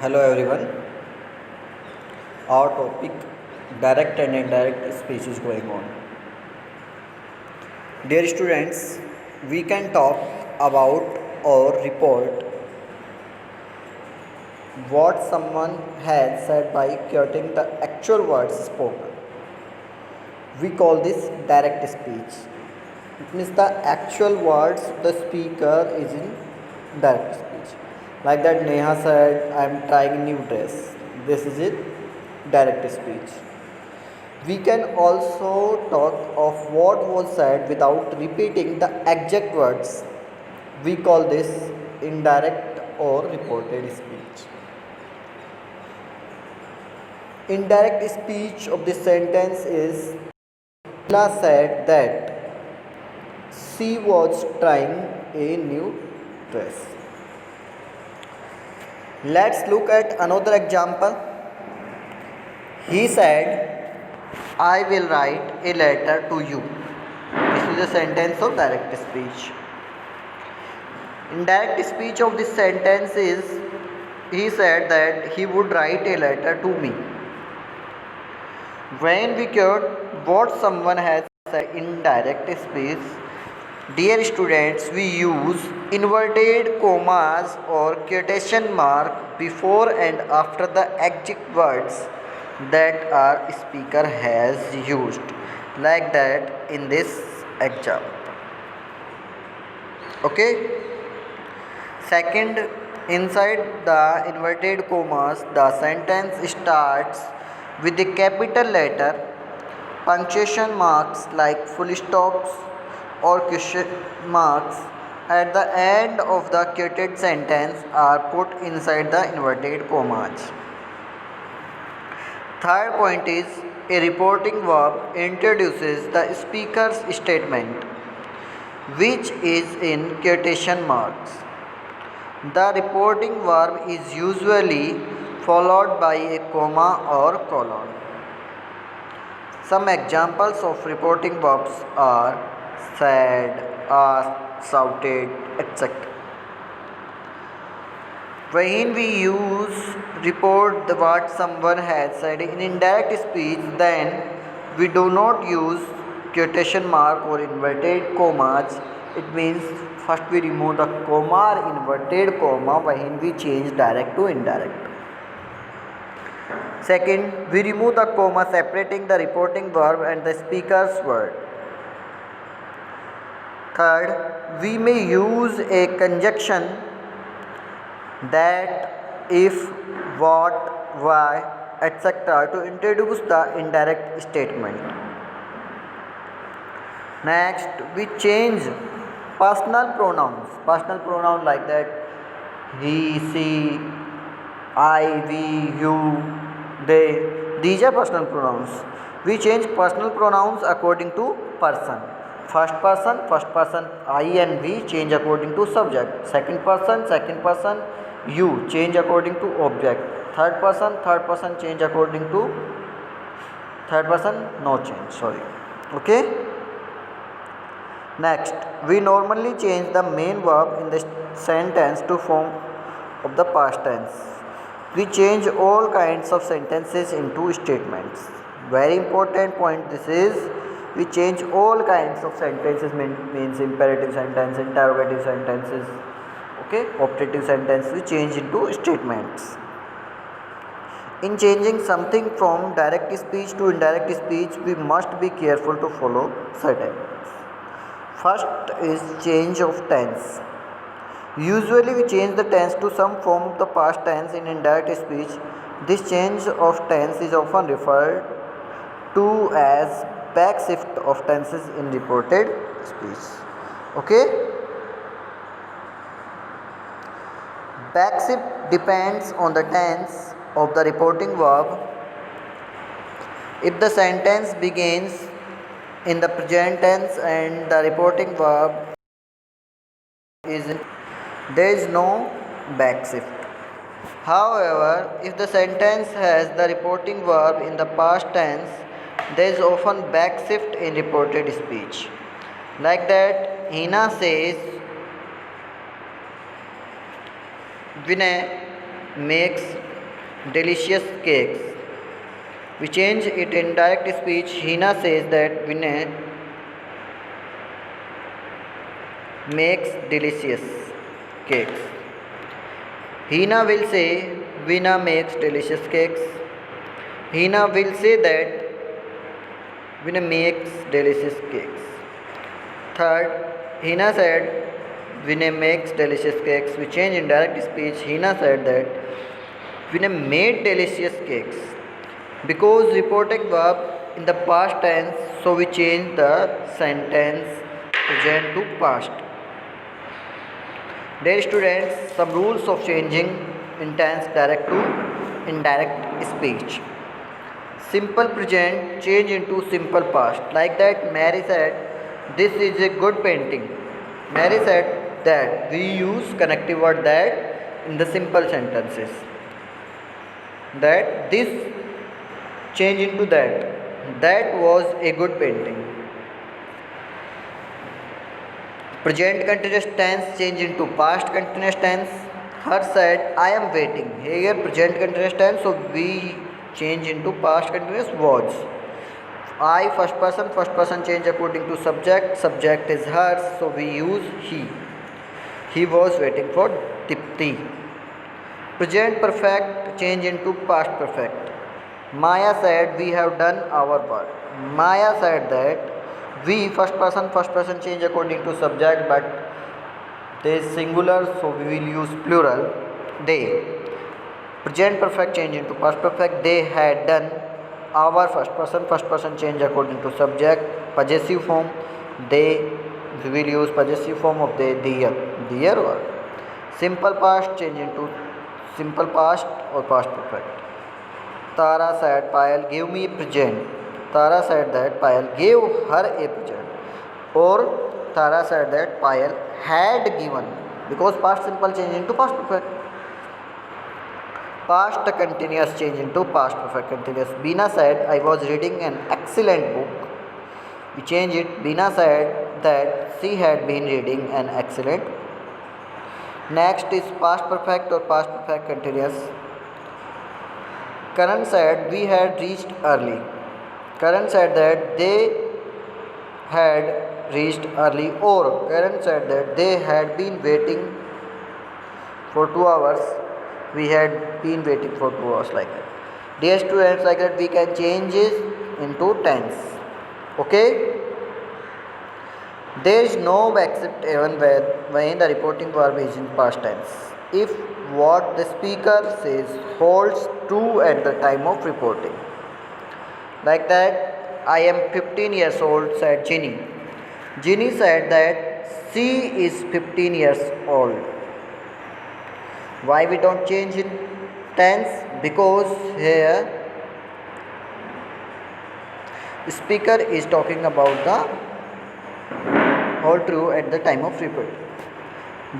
Hello everyone. Our topic direct and indirect speech is going on. Dear students, we can talk about or report what someone has said by quoting the actual words spoken. We call this direct speech. It means the actual words the speaker is in direct speech. Like that Neha said, I am trying a new dress. This is it, direct speech. We can also talk of what was said without repeating the exact words. We call this indirect or reported speech. Indirect speech of this sentence is Leela said that she was trying a new dress. Let's look at another example. He said, I will write a letter to you. This is a sentence of direct speech. Indirect speech of this sentence is he said that he would write a letter to me. When we quote what someone has said in direct speech, dear students, we use inverted commas or quotation mark before and after the exact words that our speaker has used, like that in this example. Okay. Second, inside the inverted commas, the sentence starts with a capital letter. Punctuation marks like full stops or question marks at the end of the quoted sentence are put inside the inverted commas. Third point is a reporting verb introduces the speaker's statement, which is in quotation marks. The reporting verb is usually followed by a comma or colon. Some examples of reporting verbs are said, asked, shouted, etc. When we use report the what someone has said in indirect speech, then we do not use quotation mark or inverted commas. It means first we remove the comma or inverted comma when we change direct to indirect. Second, we remove the comma separating the reporting verb and the speaker's word. Third, we may use a conjunction that, if, what, why, etc. to introduce the indirect statement. Next, we change personal pronouns. Personal pronoun like that he, she, I, we, you, they. These are personal pronouns. We change personal pronouns according to person. First person, I and we change according to subject. Second person, you change according to object. Third person change according to third person, no change, sorry. Okay. Next, we normally change the main verb in the sentence to form of the past tense. We change all kinds of sentences into statements. Very important point this is, we change all kinds of sentences, means imperative sentence, interrogative sentences, okay, optative sentence, we change into statements. In changing something from direct speech to indirect speech, we must be careful to follow certain. First is change of tense. Usually we change the tense to some form of the past tense in indirect speech. This change of tense is often referred to as back shift of tenses in reported speech. Okay? Back shift depends on the tense of the reporting verb. If the sentence begins in the present tense and the reporting verb is in, there is no back shift. However, if the sentence has the reporting verb in the past tense, there is often back shift in reported speech. Like that, Hina says, Vinay makes delicious cakes. We change it in direct speech. Hina says that Vinay makes delicious cakes. Hina will say Vina makes delicious cakes. Hina will say that Vina makes delicious cakes. Third, Hina said Vinay makes delicious cakes. We change in direct speech. Hina said that Vinay made delicious cakes. Because reporting verb in the past tense, so we change the sentence present to past. Dear students, some rules of changing intense direct to indirect speech. Simple present change into simple past. Like that, Mary said, "This is a good painting." Mary said that. We use connective word that in the simple sentences. That this change into that. That was a good painting. Present continuous tense change into past continuous tense. Her said, I am waiting. Here present continuous tense, so we change into past continuous was. I first person change according to subject. Subject is her, so we use he. He was waiting for Dipti. Present perfect change into past perfect. Maya said we have done our work. Maya said that we first person change according to subject, but they is singular, so we will use plural. They. Present perfect change into past perfect. They had done our first person change according to subject. Possessive form. They, we will use possessive form of they, their work. Simple past change into simple past or past perfect. Tara said, Payal, give me a present. Tara said that Payal gave her a present. Or Tara said that Payal had given. Because past simple change into past perfect. Past continuous change into past perfect continuous. Beena said, I was reading an excellent book. We change it. Beena said that she had been reading an excellent. Next is past perfect or past perfect continuous. Karan said we had reached early. Karan said that they had reached early, or Karan said that they had been waiting for 2 hours. We had been waiting for 2 hours, like that. Dear students, like that we can change it into tense. Okay? There is no except even when the reporting verb is in past tense. If what the speaker says holds true at the time of reporting. Like that, I am 15 years old, said Ginny. Ginny said that she is 15 years old. Why we don't change in tense? Because here the speaker is talking about the hold true at the time of reporting.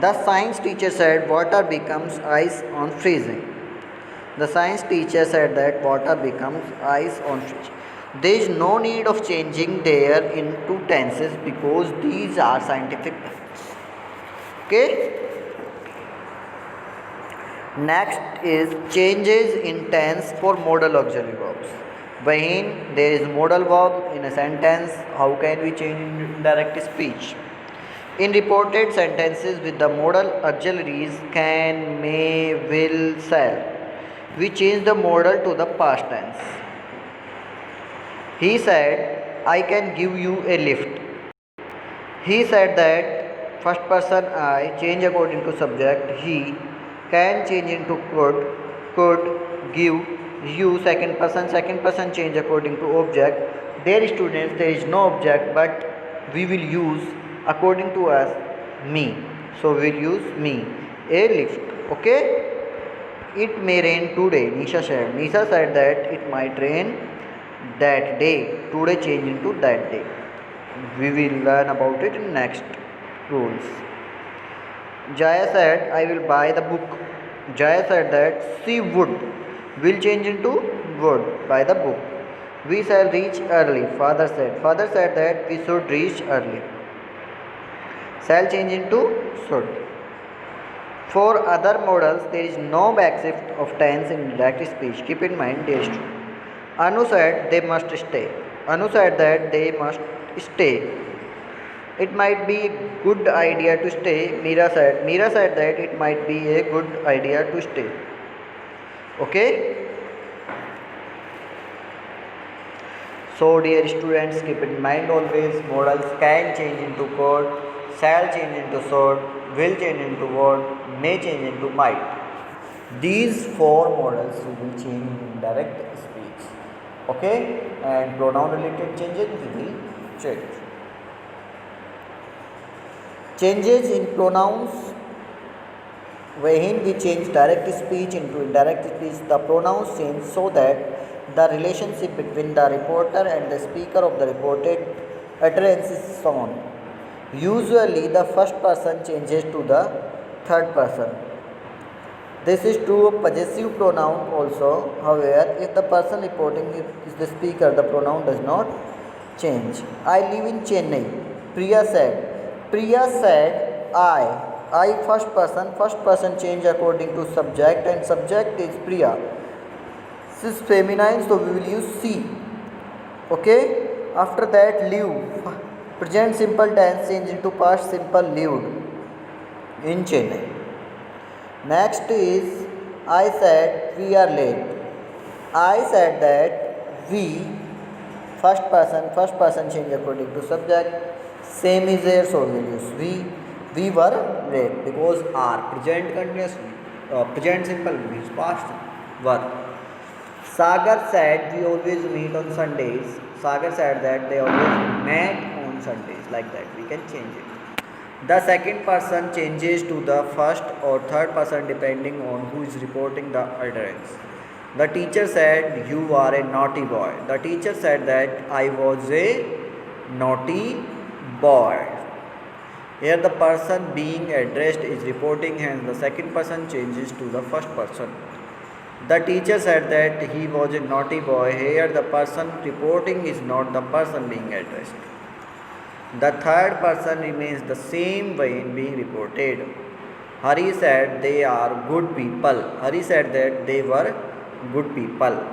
The science teacher said water becomes ice on freezing. The science teacher said that water becomes ice on freezing. There is no need of changing there into tenses because these are scientific facts. Okay? Next is changes in tense for modal auxiliary verbs. When there is modal verb in a sentence, how can we change in direct speech? In reported sentences with the modal auxiliaries can, may, will, shall, we change the modal to the past tense. He said, I can give you a lift. He said that first person I change according to subject. He can change into could, give, you second person change according to object. Dear students, there is no object, but we will use according to us me, so we will use me, a lift. Okay, it may rain today, Nisha said. Nisha said that it might rain that day. Today change into that day. We will learn about it in next rules. Jaya said I will buy the book. Jaya said that she would will change into would buy the book. We shall reach early, father said. Father said that we should reach early. Shall change into should. For other models, there is no backshift of tense in direct speech. Keep in mind, dear student. Anu said they must stay. Anu said that they must stay. It might be a good idea to stay. Meera said. Meera said that it might be a good idea to stay. Okay. So dear students, keep in mind always models can change into could, shall change into should, will change into would, may change into might. These four models will change in direct speech. Okay, and pronoun related changes we will change. Changes in pronouns. When we change direct speech into indirect speech, the pronouns change so that the relationship between the reporter and the speaker of the reported utterance is shown. Usually, the first person changes to the third person. This is true of possessive pronoun also. However, if the person reporting is the speaker, the pronoun does not change. I live in Chennai. Priya said. Priya said I. I first person change according to subject, and subject is Priya. This is feminine, so we will use she. Okay. After that, live. Present simple tense change into past simple lived in Chennai. Next is I said we are late. I said that we first person change according to subject. Same is there, so we will use we. We were late because are present continuous present simple means past were. Sagar said we always meet on Sundays. Sagar said that they always met on Sundays. Like that, we can change it. The second person changes to the first or third person depending on who is reporting the utterance. The teacher said you are a naughty boy. The teacher said that I was a naughty boy. Here the person being addressed is reporting, hence the second person changes to the first person. The teacher said that he was a naughty boy. Here the person reporting is not the person being addressed. The third person remains the same when being reported. Hari said they are good people. Hari said that they were good people.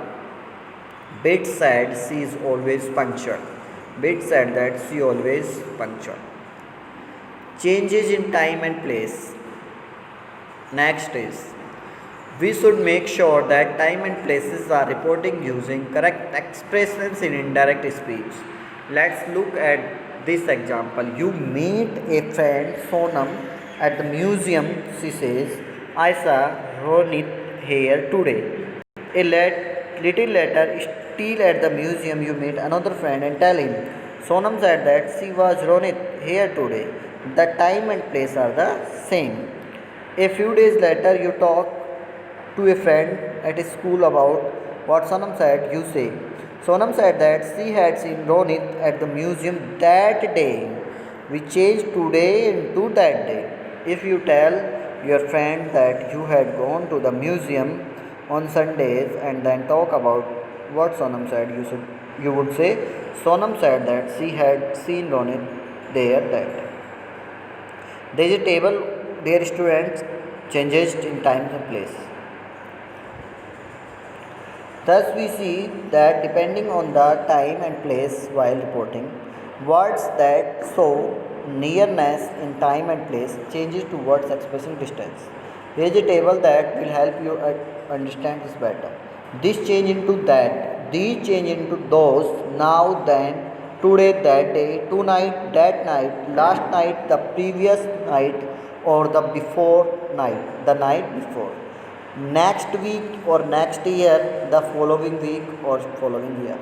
Bit said she is always punctual. Bit said that she always punctual. Changes in time and place. Next is we should make sure that time and places are reporting using correct expressions in indirect speech. Let's look at this example. You meet a friend Sonam at the museum. She says, I saw Ronit here today. A little later, still at the museum, you meet another friend and tell him. Sonam said that she was Ronit here today. The time and place are the same. A few days later, you talk to a friend at school about what Sonam said. You say, Sonam said that she had seen Ronit at the museum that day. We changed today into that day. If you tell your friend that you had gone to the museum on Sundays and then talk about what Sonam said, you would say, Sonam said that she had seen Ronit there that day. There is a table, dear students, changes in time and place. Thus, we see that depending on the time and place while reporting, words that show nearness in time and place changes to words expressing distance. Here is a table that will help you understand this better. This change into that, these change into those, now, then, today, that day, tonight, that night, last night, the previous night, or the before night, the night before. Next week or next year, the following week or following year.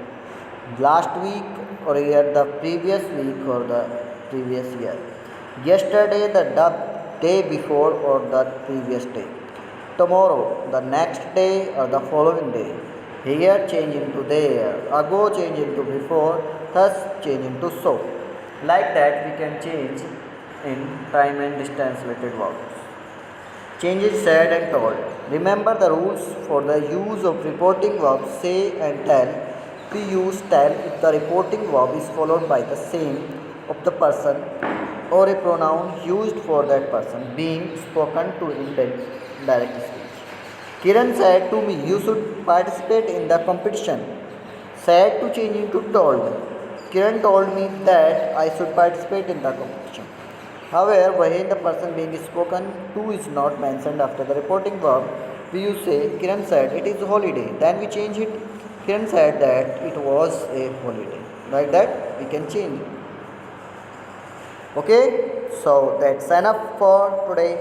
Last week or year, the previous week or the previous year. Yesterday, the day before or the previous day. Tomorrow, the next day or the following day. Here change into there, ago change into before, thus change into so. Like that we can change in time and distance related verbs. Changes said and told. Remember the rules for the use of reporting verbs say and tell. We use tell if the reporting verb is followed by the same of the person or a pronoun used for that person being spoken to in direct speech. Kiran said to me, you should participate in the competition. Said to change into told. Kiran told me that I should participate in the competition. However, when the person being spoken to is not mentioned after the reporting verb, we use say Kiran said it is a holiday. Then we change it. Kiran said that it was a holiday. Like that, we can change. Okay, so that's enough for today.